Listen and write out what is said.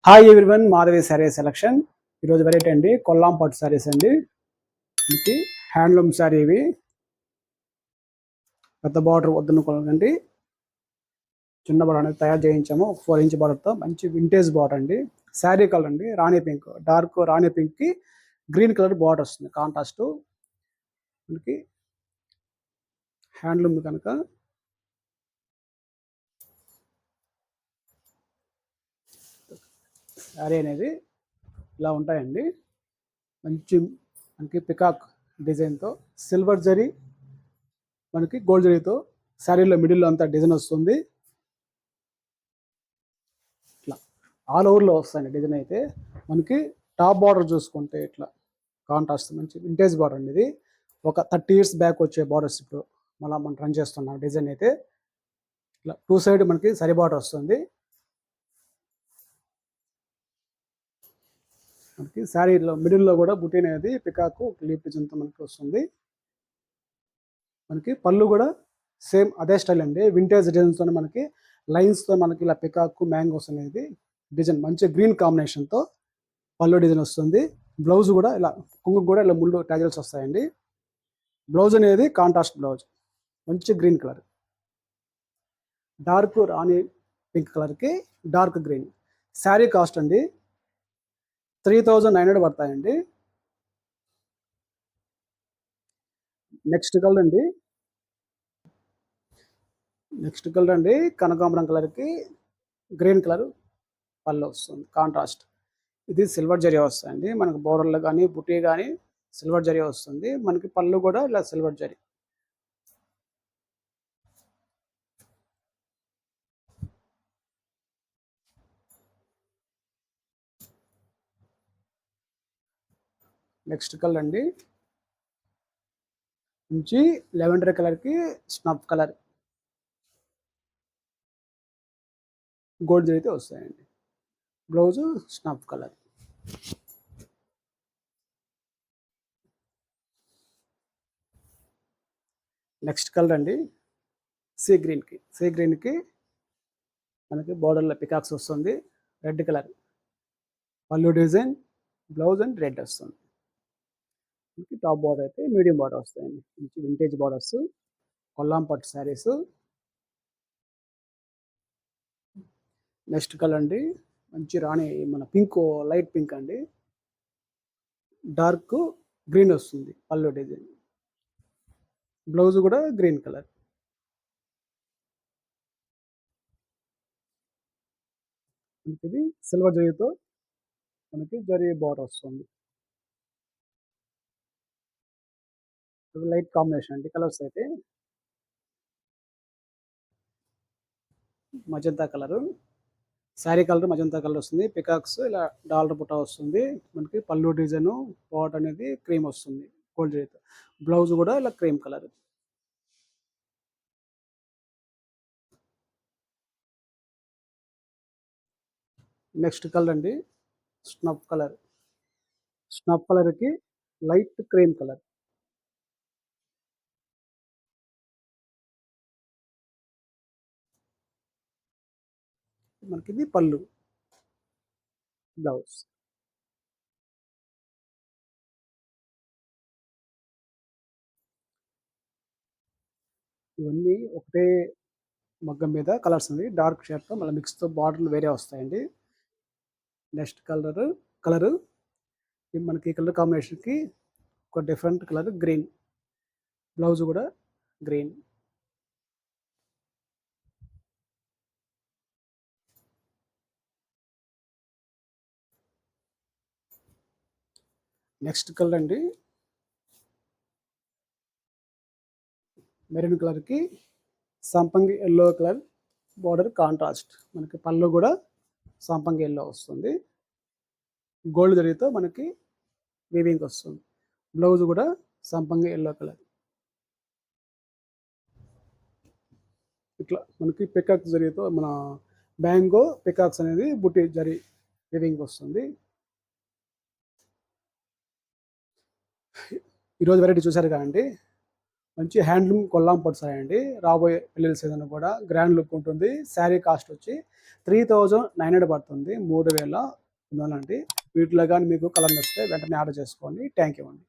Hi everyone, Madhavi sari selection. ఈరోజు variety అండి కొల్లాం పట్టు శారీస్ అండి. మనకి హ్యాండ్లూమ్ శారీ ఇవి. పెద్ద బార్డర్ వద్దనుకోండి, చిన్న బార్డర్ అనేది తయారు చేయించాము. 4 ఇంచ్ బార్డర్తో మంచి వింటేజ్ బార్డర్ అండి. శారీ కలర్ అండి రాణి పింక్, డార్క్ రాణి పింక్కి గ్రీన్ కలర్ బార్డర్ వస్తుంది కాంట్రాస్ట్. మనకి హ్యాండ్లూమ్ కనుక శారీ అనేది ఇలా ఉంటాయండి. మంచి మనకి పికాక్ డిజైన్తో సిల్వర్ జరీ, మనకి గోల్డ్ జరీతో శారీలో మిడిల్లో అంతా డిజైన్ వస్తుంది. ఇట్లా ఆల్ ఓవర్లో వస్తాయండి డిజైన్. అయితే మనకి టాప్ బార్డర్ చూసుకుంటే ఇట్లా కాంట్రాస్ట్ మంచి వింటేజ్ బార్డర్ అండి. ఇది ఒక 30 years బ్యాక్ వచ్చే బార్డర్స్ ఇప్పుడు మళ్ళీ మనం రన్ చేస్తున్నాం డిజైన్. అయితే ఇట్లా 2 సైడ్ మనకి సరి బార్డర్ వస్తుంది. మనకి శారీలో మిడిల్లో కూడా బుటీ అనేది పికాకు లీప్ డిజైన్తో మనకి వస్తుంది. మనకి పళ్ళు కూడా సేమ్ అదే స్టైల్ అండి, వింటేజ్ డిజైన్స్తో మనకి లైన్స్తో మనకి ఇలా పికాకు మ్యాంగోస్ అనేది డిజైన్ మంచి గ్రీన్ కాంబినేషన్తో పళ్ళు డిజైన్ వస్తుంది. బ్లౌజ్ కూడా ఇలా కుంగు కూడా ఇలా ముళ్ళు టాజల్స్ వస్తాయండి. బ్లౌజ్ అనేది కాంట్రాస్ట్ బ్లౌజ్, మంచి గ్రీన్ కలర్, డార్క్ రాణి పింక్ కలర్కి డార్క్ గ్రీన్. శారీ కాస్ట్ అండి 3900 పడతాయండి. నెక్స్ట్ కలర్ అండి కనకాంబరం కలర్కి గ్రీన్ కలర్ పళ్ళు వస్తుంది కాంట్రాస్ట్. ఇది సిల్వర్ జరీ వస్తాయండి మనకు బోర్డర్లో కానీ బుటీ కానీ సిల్వర్ జరీ వస్తుంది. మనకి పళ్ళు కూడా ఇలా సిల్వర్ జరీ. నెక్స్ట్ కలర్ అండి నుంచి లెవెండర్ కలర్కి స్నఫ్ కలర్ గోల్డ్ జరీతో వస్తాయండి. Blouse snuff colour. Next colour అండి సీ గ్రీన్కి మనకి బోర్డర్లో పికాక్స్ వస్తుంది. రెడ్ కలర్ పళ్ళు డిజైన్, బ్లౌజ్ అండ్ రెడ్ వస్తుంది. మనకి టాప్ బార్డర్ అయితే మీడియం బార్డర్ వస్తాయండి, మంచి వింటేజ్ బార్డర్స్, కొల్లాం పట్టు శారీస్. నెక్స్ట్ కలర్ అండి మంచి రాణి మన పింక్, లైట్ పింక్ అండి, డార్క్ గ్రీన్ వస్తుంది పళ్ళు డిజైన్, బ్లౌజ్ కూడా గ్రీన్ కలర్. ఇది సిల్వర్ జరీతో మనకి జరీ బార్డర్ వస్తుంది. లైట్ కాంబినేషన్ అండి కలర్స్ అయితే magenta colour, sari colour magenta colour వస్తుంది. పికాక్స్ ఇలా డాలర్ బుట్ట వస్తుంది. మనకి పళ్ళు డిజైన్ బార్డర్ అనేది క్రీమ్ వస్తుంది గోల్డ్ జరీతో, బ్లౌజ్ కూడా ఇలా క్రీమ్ కలర్. నెక్స్ట్ కలర్ అండి స్నఫ్ కలర్కి లైట్ క్రీమ్ కలర్. మనకి ఇది పళ్ళు, బ్లౌజ్. ఇవన్నీ ఒకటే మగ్గం మీద కలర్స్ అండి, డార్క్ షేడ్తో మళ్ళీ మిక్స్తో బార్డర్లు వేరే వస్తాయండి. నెక్స్ట్ కలరు మనకి కలర్ కాంబినేషన్కి ఒక డిఫరెంట్ కలర్ గ్రీన్, బ్లౌజ్ కూడా గ్రీన్. నెక్స్ట్ కలర్ అండి మెరూన్ కలర్కి సంపంగి ఎల్లో కలర్ బార్డర్ కాంట్రాస్ట్. మనకి పళ్ళు కూడా సంపంగి ఎల్లో వస్తుంది, గోల్డ్ జరీతో మనకి వీవింగ్ వస్తుంది. బ్లౌజ్ కూడా సంపంగి ఎల్లో కలర్. ఇట్లా మనకి పికాక్ జరీతో మన బ్యాంగో పికాక్స్ అనేది బుట్టి జరీ వీవింగ్ వస్తుంది. ఈరోజు వెరైటీ చూసారు కదండి, మంచి హ్యాండ్లూమ్ కొల్లాం పట్టు సారీ అండి. రాబోయే పెళ్ళిళ్ళ సీజన్ కూడా గ్రాండ్ లుక్ ఉంటుంది. శారీ కాస్ట్ వచ్చి 3900 పడుతుంది. 3900 అండి. వీటిలో కానీ మీకు కలర్ నచ్చితే వెంటనే ఆర్డర్ చేసుకోండి. థ్యాంక్ యూ అండి.